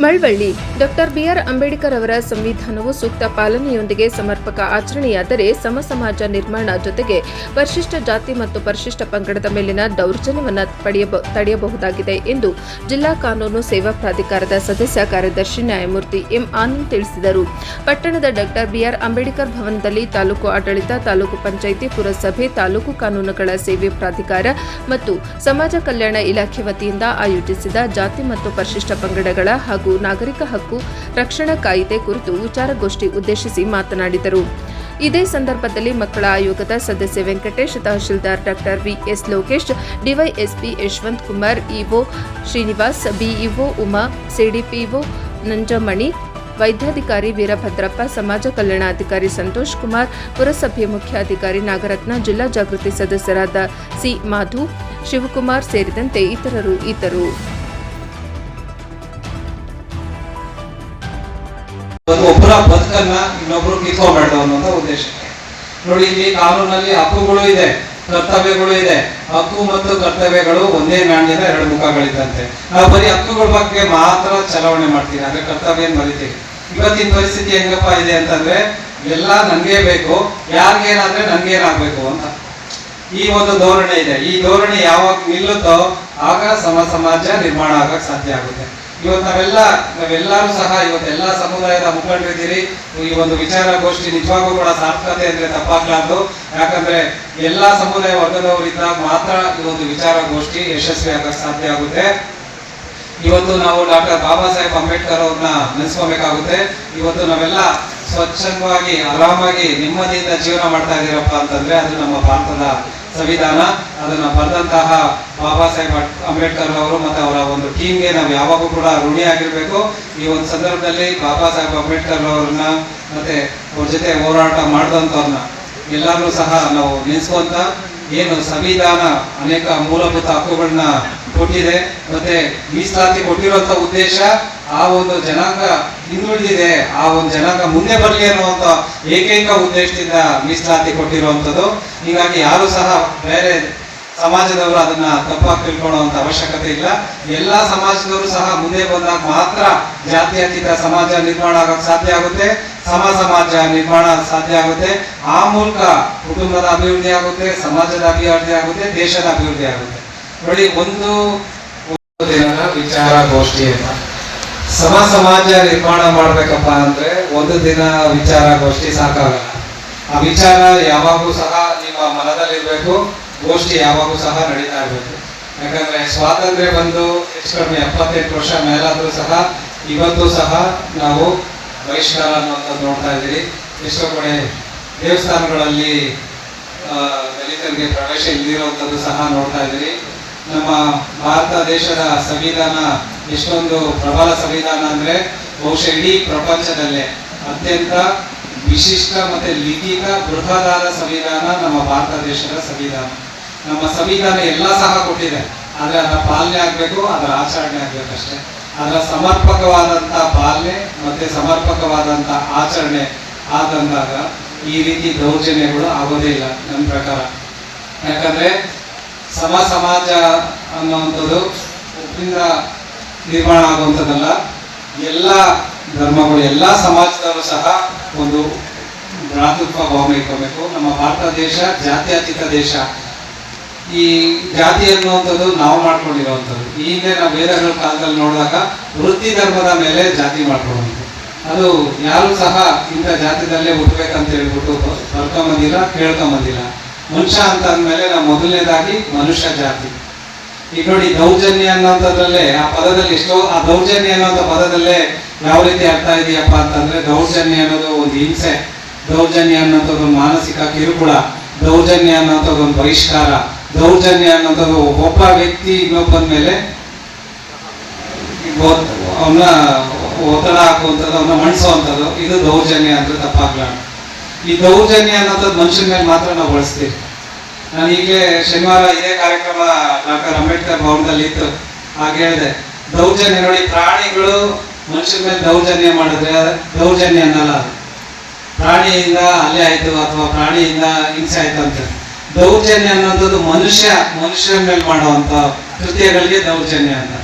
Malavalli doctor B R Ambedkar ಅವರ ಸಂವಿಧಾನವು ಸೂಕ್ತ ಪಾಲನೆಯೊಂದಿಗೆ ಸಮರ್ಪಕ ಆಚರಣೆಯಾದರೆ ಸಮಾಜ ನಿರ್ಮಾಣ ಜೊತೆಗೆ ಪರಿಶಿಷ್ಟ ಜಾತಿ ಮತ್ತು ಪರಿಶಿಷ್ಟ ಪಂಗಡದ ಮೇಲಿನ ದೌರ್ಜನ್ಯವನ್ನು ತಡೆಯಬಹುದಾಗಿದೆ ಎಂದು ಜಿಲ್ಲಾ ಕಾನೂನು ಸೇವಾ ಪ್ರಾಧಿಕಾರದ ಸದಸ್ಯ ಕಾರ್ಯದರ್ಶಿ ನ್ಯಾಯಮೂರ್ತಿ ಎಂ ಆನಂದ್ ತಿಳಿಸಿದರು. ಪಟ್ಟಣದ ಡಾಕ್ಟರ್ ಬಿಆರ್ ಅಂಬೇಡ್ಕರ್ ಭವನದಲ್ಲಿ ತಾಲೂಕು ಆಡಳಿತ, ತಾಲೂಕು ಪಂಚಾಯಿತಿ, ಪುರಸಭೆ, ತಾಲೂಕು ಕಾನೂನುಗಳ ಸೇವೆ ಪ್ರಾಧಿಕಾರ ಮತ್ತು ಸಮಾಜ ಕಲ್ಯಾಣ ಇಲಾಖೆ ವತಿಯಿಂದ ಆಯೋಜಿಸಿದ ಜಾತಿ ಮತ್ತು ಪರಿಶಿಷ್ಟ ಪಂಗಡಗಳ ಹಾಗೂ ನಾಗರಿಕ ಹಕ್ಕು ರಕ್ಷಣಾ ಕಾಯಿದೆ ಕುರಿತು ವಿಚಾರಗೋಷ್ಠಿ ಉದ್ದೇಶಿಸಿ ಮಾತನಾಡಿದರು. ಇದೇ ಸಂದರ್ಭದಲ್ಲಿ ಮಕ್ಕಳ ಆಯೋಗದ ಸದಸ್ಯ Venkatesh, tahsildar doctor VS Lokesh, DYSP Yashwant Kumar, EO Srinivas, BEO Uma, CDPO Nanjamani, ವೈದ್ಯಾಧಿಕಾರಿ ವೀರಭದ್ರಪ್ಪ, ಸಮಾಜ ಕಲ್ಯಾಣಾಧಿಕಾರಿ ಸಂತೋಷ್ ಕುಮಾರ್, ಪುರಸಭೆ ಮುಖ್ಯಾಧಿಕಾರಿ ನಾಗರತ್ನ, ಜಿಲ್ಲಾ ಜಾಗೃತಿ ಸದಸ್ಯರಾದ ಸಿ ಮಾಧು, ಶಿವಕುಮಾರ್ ಸೇರಿದಂತೆ ಇತರರು ಇದ್ದರು. ಒಬ್ಬರ ಬದುಕನ್ನ ಇನ್ನೊಬ್ರು ಕಿತ್ಕೋಬೇಡ ಅನ್ನೋ ಉದ್ದೇಶಕ್ಕೆ ನೋಡಿ. ಇಲ್ಲಿ ಕಾನೂನಲ್ಲಿ ಹಕ್ಕುಗಳು ಇದೆ, ಕರ್ತವ್ಯಗಳು ಇದೆ. ಹಕ್ಕು ಮತ್ತು ಕರ್ತವ್ಯಗಳು ಒಂದೇ ನಾಣ್ಯದ ಎರಡು ಮುಖಗಳಿದ್ದಂತೆ. ನಾವು ಬರೀ ಹಕ್ಕುಗಳ ಬಗ್ಗೆ ಮಾತ್ರ ಚಲಾವಣೆ ಮಾಡ್ತೀವಿ, ಆದ್ರೆ ಕರ್ತವ್ಯ ಮರಿತೀವಿ. ಇವತ್ತಿನ ಪರಿಸ್ಥಿತಿ ಹೆಂಗಪ್ಪ ಇದೆ ಅಂತಂದ್ರೆ ಎಲ್ಲ ನನ್ಗೆ ಬೇಕು, ಯಾರಿಗೇನಾದ್ರೆ ನನ್ಗೇನಾಗ್ಬೇಕು ಅಂತ ಈ ಒಂದು ಧೋರಣೆ ಇದೆ. ಈ ಧೋರಣೆ ಯಾವಾಗ ನಿಲ್ಲುತ್ತೋ ಆಗ ಸಮಾಜ ನಿರ್ಮಾಣ ಆಗಕ್ ಸಾಧ್ಯ ಆಗುತ್ತೆ. ಇವತ್ತು ನಾವೆಲ್ಲರೂ ಸಹ ಇವತ್ತೆಲ್ಲ ಸಮುದಾಯದ ಮುಖಂಡರಿದ್ದೀರಿ. ಈ ಒಂದು ವಿಚಾರಗೋಷ್ಠಿ ನಿಜವಾಗೂ ಕೂಡ ಸಾರ್ಥಕತೆ ಅಂದ್ರೆ ತಪ್ಪಾಗ್ಲಾರ್ದು. ಯಾಕಂದ್ರೆ ಎಲ್ಲಾ ಸಮುದಾಯ ವರ್ಗದವರಿದ್ದಾಗ ಮಾತ್ರ ಈ ಒಂದು ವಿಚಾರಗೋಷ್ಠಿ ಯಶಸ್ವಿ ಆಗಕ್ಕೆ ಸಾಧ್ಯ ಆಗುತ್ತೆ. ಇವತ್ತು ನಾವು ಡಾಕ್ಟರ್ ಬಾಬಾ ಸಾಹೇಬ್ ಅಂಬೇಡ್ಕರ್ ಅವ್ರನ್ನ ನೆನೆಸ್ಕೋಬೇಕಾಗುತ್ತೆ. ಇವತ್ತು ನಾವೆಲ್ಲ ಸ್ವಚ್ಛವಾಗಿ ಆರಾಮಾಗಿ ನೆಮ್ಮದಿಯಿಂದ ಜೀವನ ಮಾಡ್ತಾ ಇದ್ದೀರಪ್ಪ ಅಂತಂದ್ರೆ ಅದು ನಮ್ಮ ಭಾರತದ ಸಂವಿಧಾನ. ಅದನ್ನ ಬರೆದಂತಹ ಬಾಬಾ ಸಾಹೇಬ್ ಅಂಬೇಡ್ಕರ್ ಅವರು ಮತ್ತೆ ಅವರ ಒಂದು ಟೀಮ್ಗೆ ನಾವು ಯಾವಾಗೂ ಕೂಡ ಋಣಿಯಾಗಿರ್ಬೇಕು. ಈ ಒಂದು ಸಂದರ್ಭದಲ್ಲಿ ಬಾಬಾ ಸಾಹೇಬ್ ಅಂಬೇಡ್ಕರ್ ಅವ್ರನ್ನ ಮತ್ತೆ ಅವ್ರ ಜೊತೆ ಹೋರಾಟ ಮಾಡಿದಂಥವ್ರನ್ನ ಎಲ್ಲರೂ ಸಹ ನಾವು ನೆನೆಸ್ಕೊಂತ, ಏನು ಸಂವಿಧಾನ ಅನೇಕ ಮೂಲಭೂತ ಹಕ್ಕುಗಳನ್ನ ಕೊಟ್ಟಿದೆ, ಮತ್ತೆ ಮೀಸಲಾತಿ ಕೊಟ್ಟಿರುವಂತ ಉದ್ದೇಶ ಆ ಒಂದು ಜನಾಂಗ ಹಿಂದುಳಿದಿದೆ, ಆ ಒಂದು ಜನಾಂಗ ಮುಂದೆ ಬರಲಿ ಅನ್ನುವಂತ ಏಕೈಕ ಉದ್ದೇಶದಿಂದ ಮೀಸಲಾತಿ ಕೊಟ್ಟಿರುವಂಥದ್ದು. ಹೀಗಾಗಿ ಯಾರು ಸಹ ಬೇರೆ ಸಮಾಜದವರು ಅದನ್ನ ತಪ್ಪಾಗಿ ತಿಳ್ಕೊಳ್ಳುವಂತ ಅವಶ್ಯಕತೆ ಇಲ್ಲ. ಎಲ್ಲಾ ಸಮಾಜದವರು ಸಹ ಮುಂದೆ ಬಂದಾಗ ಮಾತ್ರ ಜಾತ್ಯತೀತ ಸಮಾಜ ನಿರ್ಮಾಣ ಆಗಕ್ಕೆ ಸಾಧ್ಯ ಆಗುತ್ತೆ, ಸಮಾಜ ನಿರ್ಮಾಣ ಸಾಧ್ಯ ಆಗುತ್ತೆ. ಆ ಮೂಲಕ ಕುಟುಂಬದ ಅಭಿವೃದ್ಧಿ ಆಗುತ್ತೆ, ಸಮಾಜದ ಅಭಿವೃದ್ಧಿ ಆಗುತ್ತೆ, ದೇಶದ ಅಭಿವೃದ್ಧಿ ಆಗುತ್ತೆ. ನೋಡಿ, ಒಂದು ದಿನದ ವಿಚಾರಗೋಷ್ಠಿ ಅಂತ ಸಮಾಜ ನಿರ್ಮಾಣ ಮಾಡ್ಬೇಕಪ್ಪ ಅಂದ್ರೆ ಒಂದು ದಿನ ವಿಚಾರಗೋಷ್ಠಿ ಸಾಕಾಗಲ್ಲ. ಆ ವಿಚಾರ ಯಾವಾಗೂ ಸಹ ನಿಮ್ಮ ಮನದಲ್ಲಿರ್ಬೇಕು, ಗೋಷ್ಠಿ ಯಾವಾಗೂ ಸಹ ನಡೀತಾ ಇರಬೇಕು. ಯಾಕಂದ್ರೆ ಸ್ವಾತಂತ್ರ್ಯ ಬಂದು ಹೆಚ್ಚು ಕಡಿಮೆ 78 ವರ್ಷ ಮೇಲಾದ್ರೂ ಸಹ ಇವತ್ತು ಸಹ ನಾವು ಬಹಿಷ್ಕಾರ ಅನ್ನುವಂಥದ್ದು ನೋಡ್ತಾ ಇದ್ದೀರಿ. ಎಷ್ಟೋ ಕಡೆ ದೇವಸ್ಥಾನಗಳಲ್ಲಿ ದಲಿತರಿಗೆ ಪ್ರವೇಶ ಇಲ್ದಿರುವಂಥದ್ದು ಸಹ ನೋಡ್ತಾ ಇದ್ದೀರಿ. ನಮ್ಮ ಭಾರತ ದೇಶದ ಸಂವಿಧಾನ ಎಷ್ಟೊಂದು ಪ್ರಬಲ ಸಂವಿಧಾನ ಅಂದ್ರೆ ಬಹುಶಃ ಇಡೀ ಪ್ರಪಂಚದಲ್ಲೇ ಅತ್ಯಂತ ವಿಶಿಷ್ಟ ಮತ್ತೆ ಲಿಖಿತ ಬೃಹದಾದ ಸಂವಿಧಾನ ನಮ್ಮ ಭಾರತ ದೇಶದ ಸಂವಿಧಾನ. ನಮ್ಮ ಸಂವಿಧಾನ ಎಲ್ಲ ಸಹ ಕೊಟ್ಟಿದೆ, ಆದ್ರೆ ಅದರ ಪಾಲನೆ ಆಗ್ಬೇಕು, ಅದರ ಆಚರಣೆ ಆಗ್ಬೇಕಷ್ಟೇ. ಅದರ ಸಮರ್ಪಕವಾದಂತ ಪಾಲನೆ ಮತ್ತೆ ಸಮರ್ಪಕವಾದಂತ ಆಚರಣೆ ಆದಂದಾಗ ಈ ರೀತಿ ದೌರ್ಜನ್ಯಗಳು ಆಗೋದೇ ಇಲ್ಲ ನನ್ನ ಪ್ರಕಾರ. ಯಾಕಂದ್ರೆ ಸಮಾಜ ಅನ್ನುವಂಥದ್ದು ಒಬ್ಬರಿಂದ ನಿರ್ಮಾಣ ಆಗುವಂಥದ್ದಲ್ಲ. ಎಲ್ಲ ಧರ್ಮಗಳು, ಎಲ್ಲ ಸಮಾಜದವರು ಸಹ ಒಂದು ಭ್ರಾತೃತ್ವ ಭಾವನೆ ಇಟ್ಕೋಬೇಕು. ನಮ್ಮ ಭಾರತ ದೇಶ ಜಾತ್ಯತೀತ ದೇಶ. ಈ ಜಾತಿ ಅನ್ನುವಂಥದ್ದು ನಾವು ಮಾಡ್ಕೊಂಡಿರುವಂಥದ್ದು. ಈ ಹಿಂದೆ ನಾವು ವೇದಗಳ ಕಾಲದಲ್ಲಿ ನೋಡಿದಾಗ ವೃತ್ತಿ ಧರ್ಮದ ಮೇಲೆ ಜಾತಿ ಮಾಡ್ಕೊಳ್ಳುವಂಥದ್ದು. ಅದು ಯಾರು ಸಹ ಇಂಥ ಜಾತಿದಲ್ಲೇ ಹುಟ್ಟಬೇಕಂತ ಹೇಳ್ಬಿಟ್ಟು ಬರ್ಕೊಂಬಂದಿಲ್ಲ, ಕೇಳ್ಕೊಂಬಂದಿಲ್ಲ. ಮನುಷ್ಯ ಅಂತ ಅಂದ್ಮೇಲೆ ನಾವು ಮೊದಲನೇದಾಗಿ ಮನುಷ್ಯ ಜಾತಿ. ಈಗ ನೋಡಿ, ದೌರ್ಜನ್ಯ ಅನ್ನೋಂಥದ್ರಲ್ಲೇ ಆ ಪದದಲ್ಲಿ ಆ ದೌರ್ಜನ್ಯ ಅನ್ನೋಂಥ ಪದದಲ್ಲೇ ಯಾವ ರೀತಿ ಅರ್ಥ ಇದೆಯಪ್ಪ ಅಂತಂದ್ರೆ ದೌರ್ಜನ್ಯ ಅನ್ನೋದು ಒಂದು ಹಿಂಸೆ, ದೌರ್ಜನ್ಯ ಅನ್ನೋಂಥದ್ದು ಒಂದು ಮಾನಸಿಕ ಕಿರುಕುಳ, ದೌರ್ಜನ್ಯ ಅನ್ನೋಂಥದ್ದು ಒಂದು ಬಹಿಷ್ಕಾರ, ದೌರ್ಜನ್ಯ ಅನ್ನೋಂಥದ್ದು ಒಬ್ಬ ವ್ಯಕ್ತಿ ಇನ್ನೊಬ್ಬನ ಮೇಲೆ ಅವನ್ನ ಒತ್ತಡ ಹಾಕುವಂಥದ್ದು, ಅವನ್ನ ಮಣಿಸುವಂಥದ್ದು, ಇದು ದೌರ್ಜನ್ಯ ಅಂದ್ರೆ ತಪ್ಪಾಗ್ಲಾರ್ದು. ಈ ದೌರ್ಜನ್ಯ ಅನ್ನೋಂಥದ್ದು ಮನುಷ್ಯನ ಮೇಲೆ ಮಾತ್ರ ನಾವು ಬಳಸ್ತೀವಿ. ನಾನು ಈಗಲೇ ಶನಿವಾರ ಇದೇ ಕಾರ್ಯಕ್ರಮ ಡಾಕ್ಟರ್ ಅಂಬೇಡ್ಕರ್ ಭವನದಲ್ಲಿ ಇತ್ತು, ಹಾಗೆ ಹೇಳಿದೆ ದೌರ್ಜನ್ಯ ನೋಡಿ, ಪ್ರಾಣಿಗಳು ಮನುಷ್ಯನ ಮೇಲೆ ದೌರ್ಜನ್ಯ ಮಾಡಿದ್ರೆ ದೌರ್ಜನ್ಯ ಅನ್ನಲ್ಲ. ಪ್ರಾಣಿಯಿಂದ ಹಲ್ಲೆ ಆಯ್ತು ಅಥವಾ ಪ್ರಾಣಿಯಿಂದ ಹಿಂಸೆ ಆಯ್ತು ಅಂತ. ದೌರ್ಜನ್ಯ ಅನ್ನೋದು ಮನುಷ್ಯನ ಮೇಲೆ ಮಾಡುವಂತ ಕೃತ್ಯಗಳಿಗೆ ದೌರ್ಜನ್ಯ ಅಂತ.